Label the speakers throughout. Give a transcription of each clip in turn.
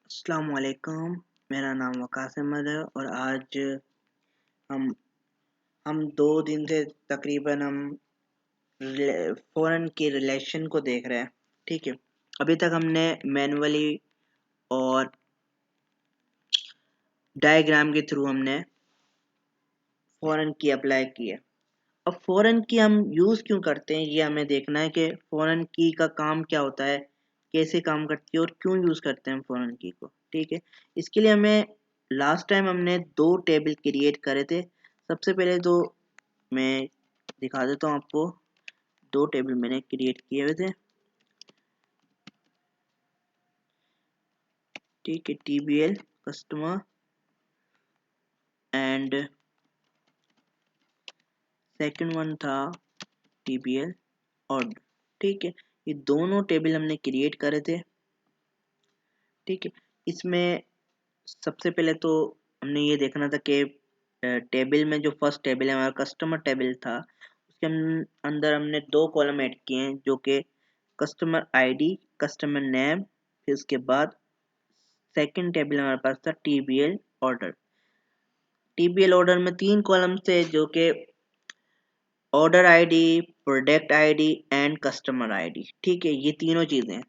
Speaker 1: अस्सलाम वालेकुम। मेरा नाम वकास अहमद है और आज हम हम 2 दिन से तकरीबन हम फ़ॉरेन की रिलेशन को देख रहे हैं। ठीक है, अभी तक हमने मैनुअली और डायग्राम के थ्रू हमने फ़ॉरेन की अप्लाई की है। अब फ़ॉरेन की हम यूज़ क्यों करते हैं, ये हमें देखना है कि फ़ॉरेन की का काम क्या होता है, कैसे काम करती है और क्यों यूज़ करते हैं हम फ़ॉरेन की को। ठीक है, इसके लिए हमें लास्ट टाइम हमने 2 टेबल क्रिएट करे थे। सबसे पहले तो मैं दिखा देता हूँ आपको, 2 टेबल मैंने क्रिएट किए हुए थे। ठीक है, TBL customer and second one था TBL ऑर्डर। ठीक है, ये दोनों टेबल हमने क्रिएट करे थे। ठीक है, इसमें सबसे पहले तो हमने ये देखना था कि टेबल में जो फर्स्ट टेबल है हमारा कस्टमर टेबल था, उसके अंदर हमने 2 कॉलम ऐड किए हैं जो कि कस्टमर आईडी, कस्टमर नेम, फिर उसके बाद सेकंड टेबल हमारे पास था TBL ऑर्डर। TBL ऑर्डर में 3 कॉलम थे जो कि order ID, product ID and customer ID. ठीक है, ये तीनों चीज़ें।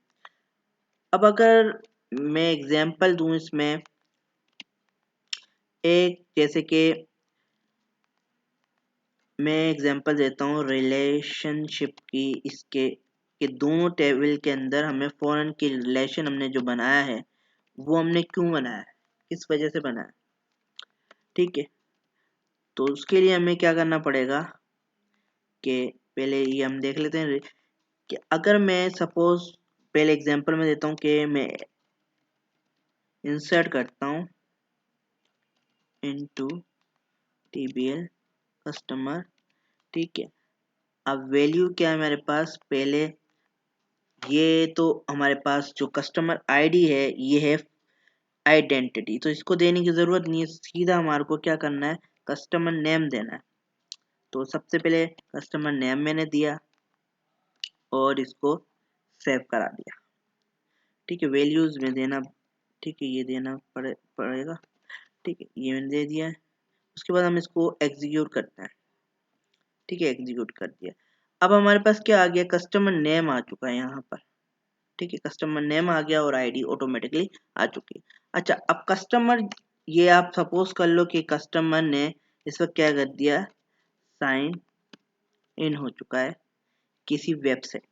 Speaker 1: अब अगर मैं एग्जांपल दूं इसमें, एक जैसे कि मैं एग्जांपल देता हूँ रिलेशनशिप की, इसके कि दोनों टेबल के अंदर हमें फॉरेन की रिलेशन हमने जो बनाया है वो हमने क्यों बनाया है, किस वजह से बनाया है। ठीक है, तो उसके लिए हमें क्या करना पड़ेगा कि पहले ये हम देख लेते हैं कि अगर मैं सपोज पहले एग्जांपल में देता हूँ कि मैं इंसर्ट करता हूँ इनटू TBL कस्टमर। ठीक है, अब वैल्यू क्या है मेरे पास, पहले ये तो हमारे पास जो कस्टमर आईडी है ये है आइडेंटिटी, तो इसको देने की ज़रूरत नहीं है, सीधा हमारे को क्या करना है, कस्टमर नेम देना है। तो सबसे पहले कस्टमर नेम मैंने दिया और इसको सेव करा दिया। ठीक है, वैल्यूज़ में देना, ठीक है ये देना पड़ेगा। ठीक है, ये मैंने दे दिया है। उसके बाद हम इसको एग्जीक्यूट करते हैं। ठीक है, एग्जीक्यूट कर दिया। अब हमारे पास क्या आ गया, कस्टमर नेम आ चुका है यहाँ पर। ठीक है, कस्टमर नेम आ गया और आईडी ऑटोमेटिकली आ चुकी है। अच्छा, अब कस्टमर, ये आप सपोज कर लो कि कस्टमर ने इस वक्त क्या कर दिया, साइन इन हो चुका है किसी वेबसाइट।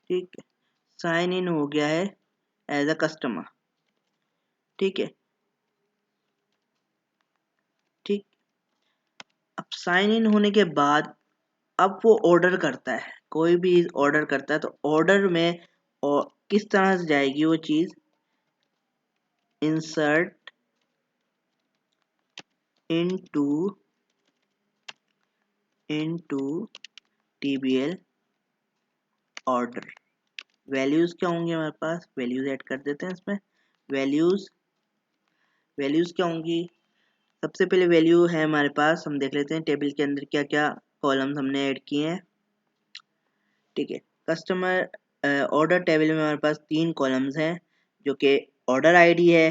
Speaker 1: ठीक है, साइन इन हो गया है एज अ कस्टमर। ठीक है, ठीक। अब साइन इन होने के बाद अब वो ऑर्डर करता है, कोई भी ऑर्डर करता है तो ऑर्डर में और किस तरह से जाएगी वो चीज, insert into TBL order. Values क्या होंगी हमारे पास, वैल्यूज ऐड कर देते हैं इसमें। वैल्यूज वैल्यूज क्या होंगी, सबसे पहले वैल्यू है हमारे पास, हम देख लेते हैं टेबल के अंदर क्या क्या कॉलम्स हमने ऐड किए हैं। ठीक है, कस्टमर ऑर्डर टेबल में हमारे पास 3 कॉलम्स हैं जो कि ऑर्डर आईडी है,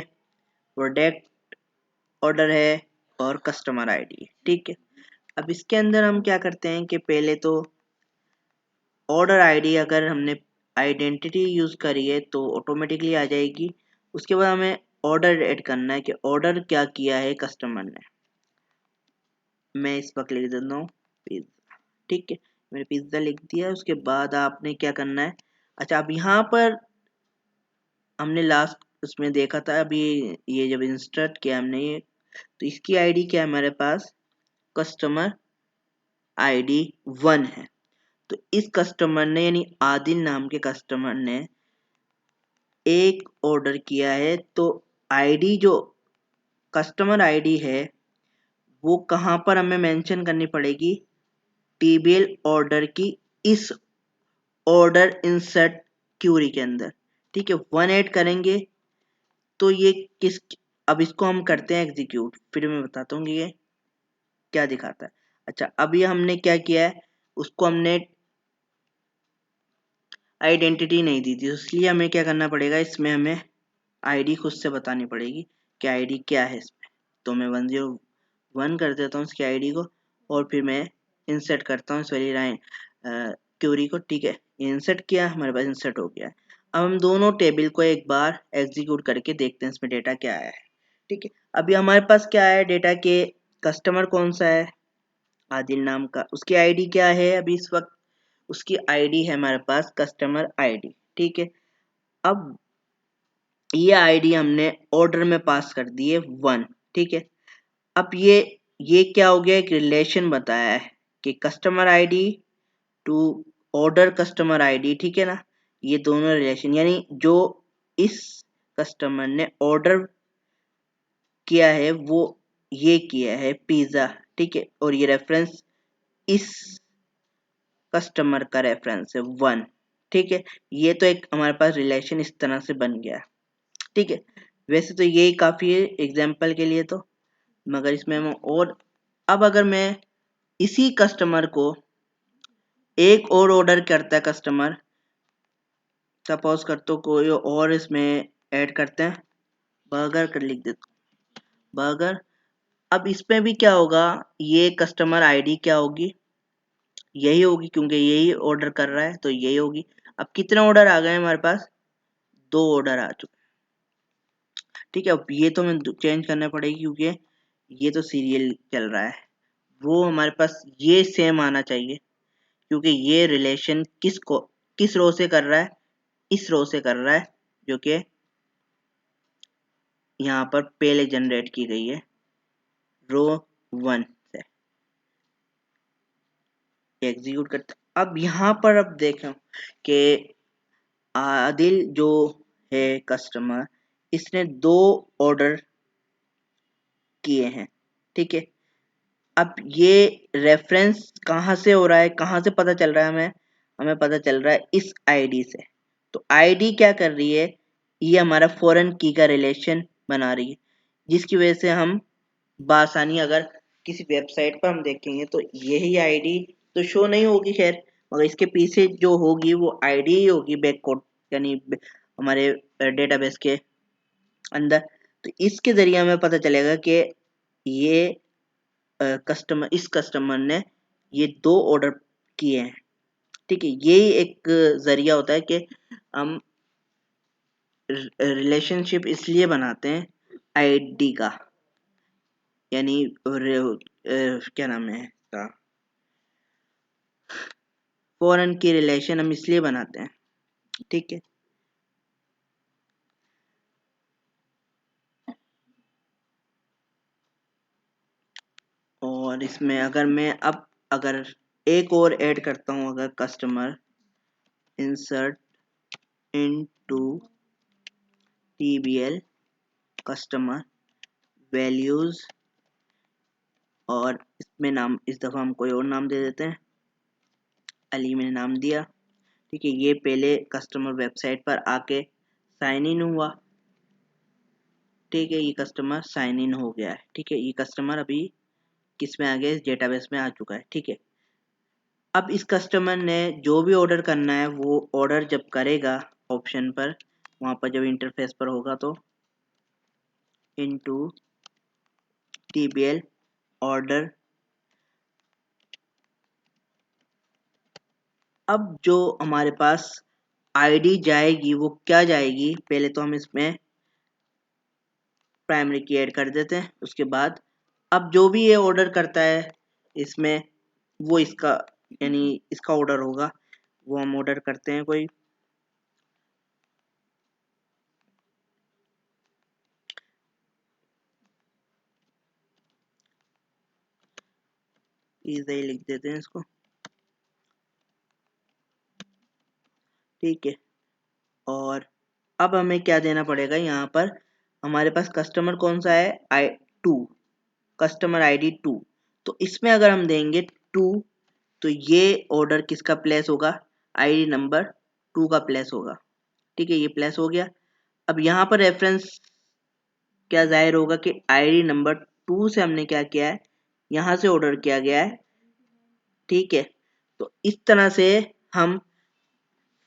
Speaker 1: प्रोडक्ट ऑर्डर है और कस्टमर आईडी। ठीक है, अब इसके अंदर हम क्या करते हैं कि पहले तो ऑर्डर आईडी अगर हमने आइडेंटिटी यूज करी है तो ऑटोमेटिकली आ जाएगी। उसके बाद हमें ऑर्डर ऐड करना है कि ऑर्डर क्या किया है कस्टमर ने। मैं इस वक्त लिख देता हूँ पिज्जा। ठीक है, मैंने पिज्जा लिख दिया। उसके बाद आपने क्या करना है, अच्छा अब यहाँ पर हमने लास्ट उसमें देखा था, अभी ये जब इंस्टर्ट किया हमने ये, तो इसकी आईडी क्या है हमारे पास, कस्टमर आईडी 1 है। तो इस कस्टमर ने यानी आदिल नाम के कस्टमर ने एक ऑर्डर किया है, तो आईडी जो कस्टमर आईडी है वो कहाँ पर हमें मेंशन करनी पड़ेगी, TBL ऑर्डर की इस ऑर्डर इंसर्ट क्यूरी के अंदर। ठीक है, 1 ऐड करेंगे तो ये किस, अब इसको हम करते हैं एग्जीक्यूट, फिर मैं बताता हूँ कि ये क्या दिखाता है। अच्छा, अभी हमने क्या किया है, उसको हमने आइडेंटिटी नहीं दी थी, इसलिए हमें क्या करना पड़ेगा, इसमें हमें आईडी खुद से बतानी पड़ेगी कि आईडी क्या है इसमें। तो मैं 101 कर देता हूँ इसकी आईडी को, और फिर मैं इंसर्ट करता हूँ इस वाली लाइन क्यूरी को। ठीक है, इंसर्ट किया, हमारे पास इंसर्ट हो गया है। अब हम दोनों टेबल को एक बार एग्जीक्यूट करके देखते हैं इसमें डेटा क्या आया है। ठीक है, अभी हमारे पास क्या है डेटा के, कस्टमर कौन सा है, आदिल नाम का, उसकी आईडी क्या है, अभी इस वक्त उसकी आईडी है हमारे पास कस्टमर आईडी। ठीक है, अब ये आईडी हमने ऑर्डर में पास कर दी है 1। ठीक है, अब ये क्या हो गया, एक रिलेशन बताया है कि customer ID to order customer ID. ठीक है ना, ये दोनों रिलेशन, यानी जो इस कस्टमर ने ऑर्डर किया है वो ये किया है पिज्जा। ठीक है, और ये रेफरेंस इस कस्टमर का रेफरेंस है 1। ठीक है, ये तो एक हमारे पास रिलेशन इस तरह से बन गया। ठीक है, वैसे तो यही काफ़ी है एग्जाम्पल के लिए तो, मगर इसमें हम और, अब अगर मैं इसी कस्टमर को एक और ऑर्डर करता है कस्टमर, सपोज कर तो कोई और इसमें ऐड करते हैं, बर्गर कर लिख देते बर्गर। अब इसमें भी क्या होगा, ये कस्टमर आईडी क्या होगी, यही होगी, क्योंकि यही ऑर्डर कर रहा है तो यही होगी। अब कितने ऑर्डर आ गए हमारे पास, 2 ऑर्डर आ चुके। ठीक है, अब ये तो हमें चेंज करना पड़ेगी क्योंकि ये तो सीरियल चल रहा है, वो हमारे पास ये सेम आना चाहिए, क्योंकि ये रिलेशन किस रो से कर रहा है, इस रो से कर रहा है जो कि यहाँ पर पहले जनरेट की गई है रो 1 से। एग्जीक्यूट करते, अब यहाँ पर अब देखें कि आदिल जो है कस्टमर, इसने 2 ऑर्डर किए हैं। ठीक है, अब ये रेफरेंस कहाँ से हो रहा है, कहाँ से पता चल रहा है हमें, हमें पता चल रहा है इस आईडी से। तो आईडी क्या कर रही है, ये हमारा फॉरेन की का रिलेशन बना रही है, जिसकी वजह से हम बासानी अगर किसी वेबसाइट पर हम देखेंगे तो यही आईडी तो शो नहीं होगी खैर, मगर इसके पीछे जो होगी वो आईडी ही होगी बैक कोड, यानी हमारे डेटाबेस के अंदर। तो इसके जरिए हमें पता चलेगा कि ये इस कस्टमर ने ये 2 ऑर्डर किए हैं। ठीक है, यही एक जरिया होता है कि हम रिलेशनशिप इसलिए बनाते हैं आईडी का, यानी क्या नाम है इसका, फॉरेन की रिलेशन हम इसलिए बनाते हैं। ठीक है, और इसमें अगर मैं अब अगर एक और ऐड करता हूँ, अगर customer insert into TBL customer values, और इसमें नाम इस दफ़ा हम कोई और नाम दे देते हैं, अली मैंने नाम दिया। ठीक है, ये पहले कस्टमर वेबसाइट पर आके साइन इन हुआ। ठीक है, ये कस्टमर साइन इन हो गया है। ठीक है, ये कस्टमर अभी किस में आ गया, इस डेटाबेस में आ चुका है। ठीक है, अब इस कस्टमर ने जो भी ऑर्डर करना है वो ऑर्डर जब करेगा ऑप्शन पर, वहाँ पर जब इंटरफेस पर होगा तो इनटू टीबीएल ऑर्डर, अब जो हमारे पास आईडी जाएगी वो क्या जाएगी, पहले तो हम इसमें प्राइमरी की ऐड कर देते हैं, उसके बाद अब जो भी ये ऑर्डर करता है इसमें, वो इसका यानी इसका ऑर्डर होगा, वो हम ऑर्डर करते हैं कोई, पिज़्ज़ा ही लिख देते हैं इसको। ठीक है, और अब हमें क्या देना पड़ेगा, यहाँ पर हमारे पास कस्टमर कौन सा है, टू, कस्टमर आईडी 2। तो इसमें अगर हम देंगे 2 तो ये ऑर्डर किसका प्लेस होगा, आईडी नंबर 2 का प्लेस होगा। ठीक है, ये प्लेस हो गया। अब यहाँ पर रेफरेंस क्या जाहिर होगा कि आईडी नंबर 2 से हमने क्या किया है, यहाँ से ऑर्डर किया गया है ठीक है। तो इस तरह से हम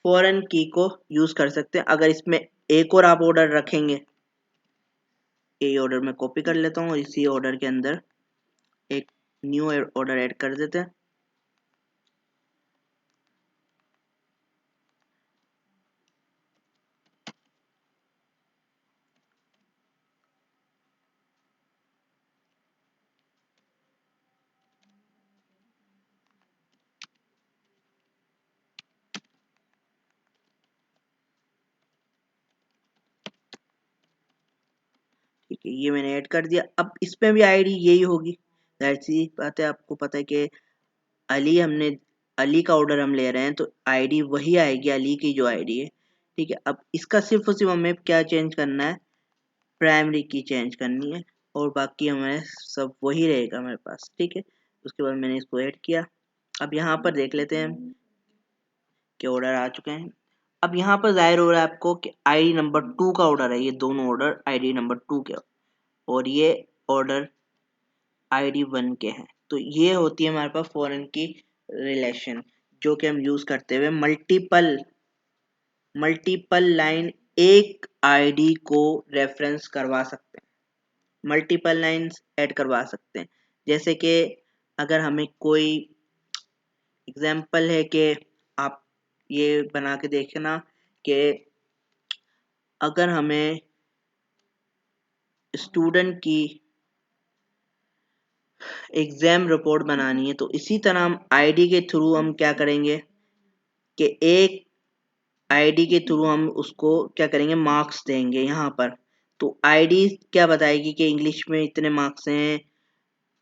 Speaker 1: फॉरेन की को यूज कर सकते हैं। अगर इसमें एक और आप ऑर्डर रखेंगे, ये ऑर्डर में कॉपी कर लेता हूँ, इसी ऑर्डर के अंदर एक न्यू ऑर्डर ऐड कर देते हैं। ठीक है, ये मैंने ऐड कर दिया। अब इसमें भी आईडी यही होगी, जाहिर सी बात है, आपको पता है कि अली का ऑर्डर हम ले रहे हैं तो आईडी वही आएगी, अली की जो आईडी है। ठीक है, अब इसका सिर्फ और सिर्फ हमें क्या चेंज करना है, प्राइमरी की चेंज करनी है, और बाकी हमें सब वही रहेगा हमारे पास। ठीक है, उसके बाद मैंने इसको ऐड किया। अब यहाँ पर देख लेते हैं कि ऑर्डर आ चुके हैं। अब यहाँ पर जाहिर हो रहा है आपको कि आईडी नंबर 2 का ऑर्डर है, ये दोनों ऑर्डर आईडी नंबर 2 के, और ये ऑर्डर आईडी 1 के हैं। तो ये होती है हमारे पास फॉरेन की रिलेशन, जो कि हम यूज करते हुए मल्टीपल लाइन एक आईडी को रेफरेंस करवा सकते हैं, मल्टीपल लाइंस ऐड करवा सकते हैं। जैसे कि अगर हमें कोई एग्जाम्पल है कि आप ये बना के देखना कि अगर हमें स्टूडेंट की एग्जाम रिपोर्ट बनानी है, तो इसी तरह हम आईडी के थ्रू हम क्या करेंगे कि एक आईडी के थ्रू हम उसको क्या करेंगे, मार्क्स देंगे यहाँ पर। तो आईडी क्या बताएगी कि इंग्लिश में इतने मार्क्स हैं,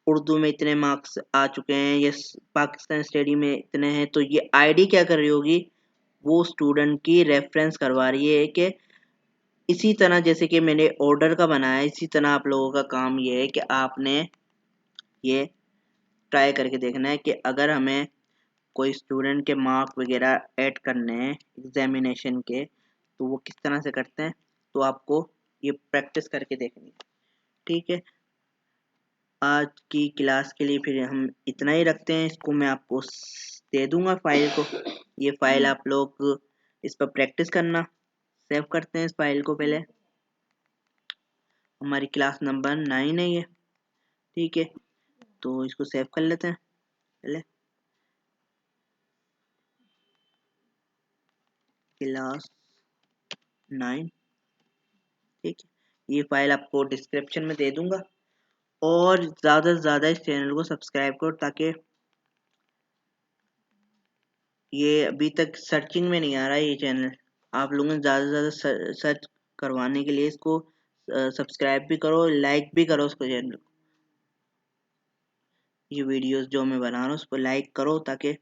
Speaker 1: उर्दू में इतने मार्क्स आ चुके हैं, ये पाकिस्तान स्टडी में इतने हैं। तो ये आईडी क्या कर रही होगी, वो स्टूडेंट की रेफरेंस करवा रही है कि इसी तरह जैसे कि मैंने ऑर्डर का बनाया, इसी तरह आप लोगों का काम ये है कि आपने ये ट्राई करके देखना है कि अगर हमें कोई स्टूडेंट के मार्क वगैरह ऐड करने हैं एग्जामिनेशन के, तो वो किस तरह से करते हैं, तो आपको ये प्रैक्टिस करके देखनी है। ठीक है, आज की क्लास के लिए फिर हम इतना ही रखते हैं। इसको मैं आपको दे दूंगा फाइल को, ये फाइल आप लोग इस पर प्रैक्टिस करना। सेव करते हैं इस फाइल को पहले, हमारी क्लास नंबर 9 है ये। ठीक है, तो इसको सेव कर लेते हैं पहले, क्लास 9। ठीक है, ये फाइल आपको डिस्क्रिप्शन में दे दूंगा, और ज़्यादा से ज़्यादा इस चैनल को सब्सक्राइब करो, ताकि ये अभी तक सर्चिंग में नहीं आ रहा है ये चैनल। आप लोगों ने ज़्यादा से ज़्यादा सर्च करवाने के लिए इसको सब्सक्राइब भी करो, लाइक भी करो उसको चैनल। ये वीडियोस जो मैं बना रहा हूँ उस पर लाइक करो, ताकि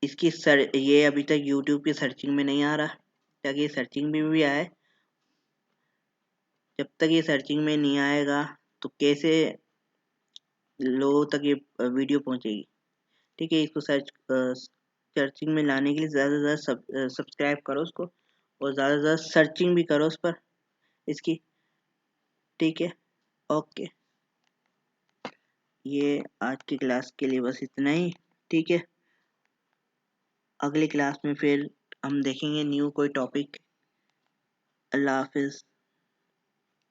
Speaker 1: इसकी ये अभी तक यूट्यूब की सर्चिंग में नहीं आ रहा, ताकि ये सर्चिंग में भी आए। जब तक ये सर्चिंग में नहीं आएगा तो कैसे लोगों तक ये वीडियो पहुंचेगी। ठीक है, इसको सर्चिंग में लाने के लिए ज़्यादा से ज़्यादा सब्सक्राइब करो उसको, और ज़्यादा से ज़्यादा सर्चिंग भी करो उस पर इसकी। ठीक है, ओके, ये आज की क्लास के लिए बस इतना ही। ठीक है, अगली क्लास में फिर हम देखेंगे न्यू कोई टॉपिक। अल्लाह हाफिज़।